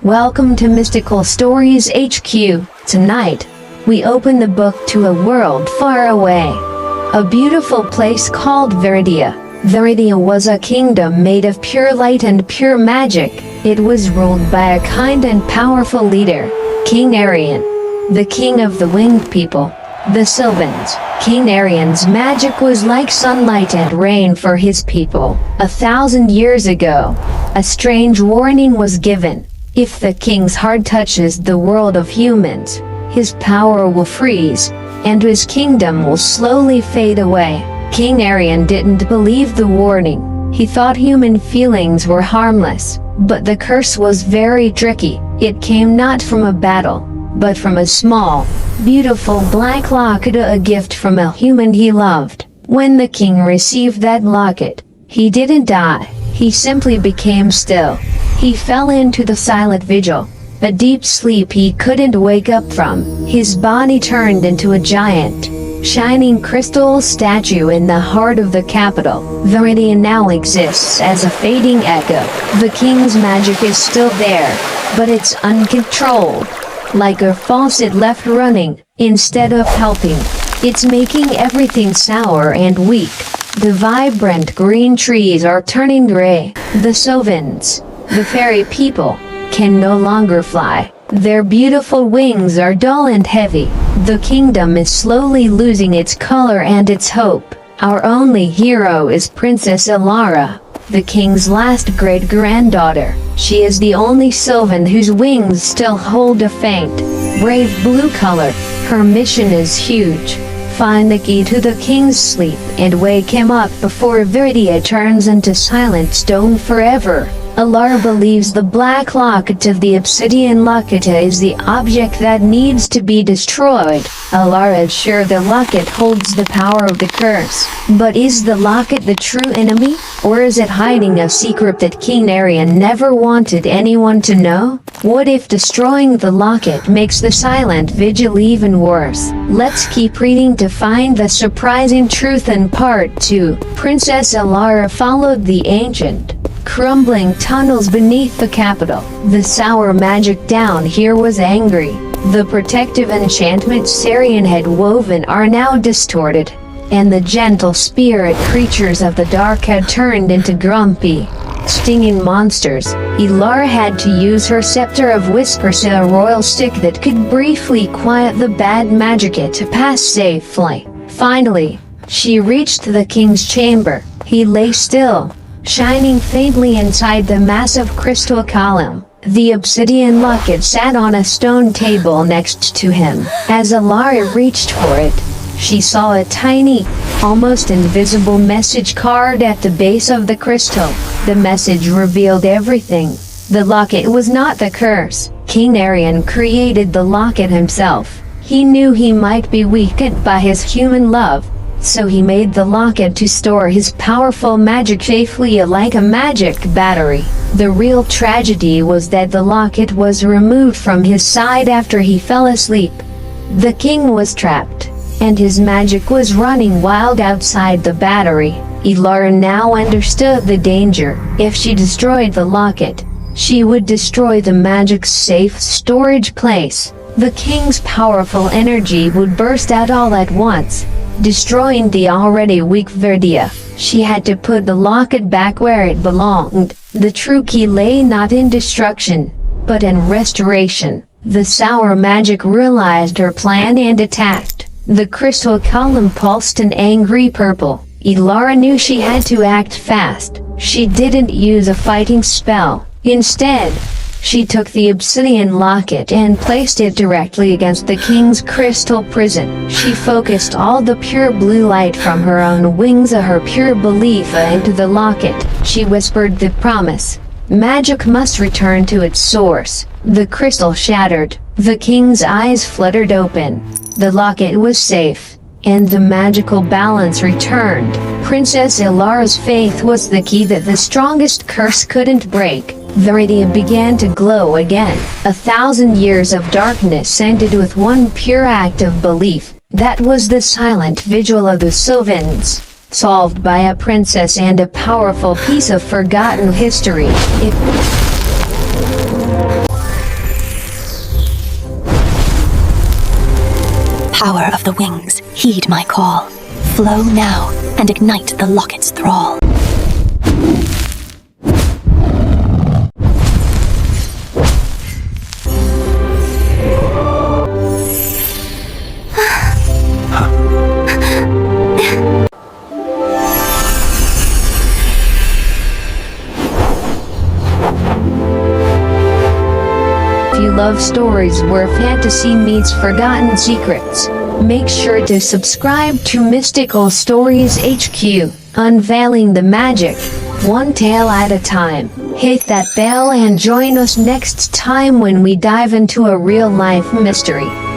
Welcome to Mystical Stories HQ. Tonight, we open the book to a world far away. A beautiful place called Veridia. Veridia was a kingdom made of pure light and pure magic. It was ruled by a kind and powerful leader, King Arian, the king of the winged people, the Sylvans. King Arian's magic was like sunlight and rain for his people. 1,000 years ago, a strange warning was given. If the king's heart touches the world of humans, his power will freeze, and his kingdom will slowly fade away. King Arian didn't believe the warning. He thought human feelings were harmless, but the curse was very tricky. It came not from a battle, but from a small, beautiful black locket, a gift from a human he loved. When the king received that locket, he didn't die. He simply became still. He fell into the silent vigil, a deep sleep he couldn't wake up from. His body turned into a giant, shining crystal statue in the heart of the capital. Veridia now exists as a fading echo. The king's magic is still there, but it's uncontrolled. Like a faucet left running, instead of helping, it's making everything sour and weak. The vibrant green trees are turning gray. The Sylvans, the fairy people, can no longer fly. Their beautiful wings are dull and heavy. The kingdom is slowly losing its color and its hope. Our only hero is Princess Ilara, the king's last great-granddaughter. She is the only Sylvan whose wings still hold a faint, brave blue color. Her mission is huge. Find the key to the king's sleep and wake him up before Veridia turns into silent stone forever. Ilara believes the black locket of the obsidian locket is the object that needs to be destroyed. Ilara is sure the locket holds the power of the curse. But is the locket the true enemy? Or is it hiding a secret that King Arian never wanted anyone to know? What if destroying the locket makes the silent vigil even worse? Let's keep reading to find the surprising truth in part 2. Princess Ilara followed the ancient, crumbling tunnels beneath the capital. The sour magic down here was angry. The protective enchantments Arian had woven are now distorted, and the gentle spirit creatures of the dark had turned into grumpy, stinging monsters. Ilara had to use her scepter of whispers, a royal stick that could briefly quiet the bad magic to pass safely. Finally, she reached the king's chamber. He lay still, shining faintly inside the massive crystal column. The obsidian locket sat on a stone table next to him. As Ilara reached for it, she saw a tiny, almost invisible message card at the base of the crystal. The message revealed everything. The locket was not the curse. King Arian created the locket himself. He knew he might be weakened by his human love, so he made the locket to store his powerful magic safely, like a magic battery. The real tragedy was that the locket was removed from his side after he fell asleep. The king was trapped, and his magic was running wild outside the battery. Ilara now understood the danger. If she destroyed the locket, she would destroy the magic's safe storage place. The king's powerful energy would burst out all at once, destroying the already weak Veridia. She had to put the locket back where it belonged. The true key lay not in destruction, but in restoration. The sour magic realized her plan and attacked. The crystal column pulsed an angry purple. Ilara knew she had to act fast. She didn't use a fighting spell. Instead, she took the obsidian locket and placed it directly against the king's crystal prison. She focused all the pure blue light from her own wings, her pure belief into the locket. She whispered the promise. Magic must return to its source. The crystal shattered. The king's eyes fluttered open. The locket was safe, and the magical balance returned. Princess Ilara's faith was the key that the strongest curse couldn't break. Veridia began to glow again. 1,000 years of darkness ended with one pure act of belief. That was the silent vigil of the Sylvans, solved by a princess and a powerful piece of forgotten history. of the wings, heed my call. Flow now and ignite the locket's thrall. If you love stories where fantasy meets forgotten secrets, make sure to subscribe to Mystical Stories HQ, unveiling the magic, one tale at a time. Hit that bell and join us next time when we dive into a real-life mystery.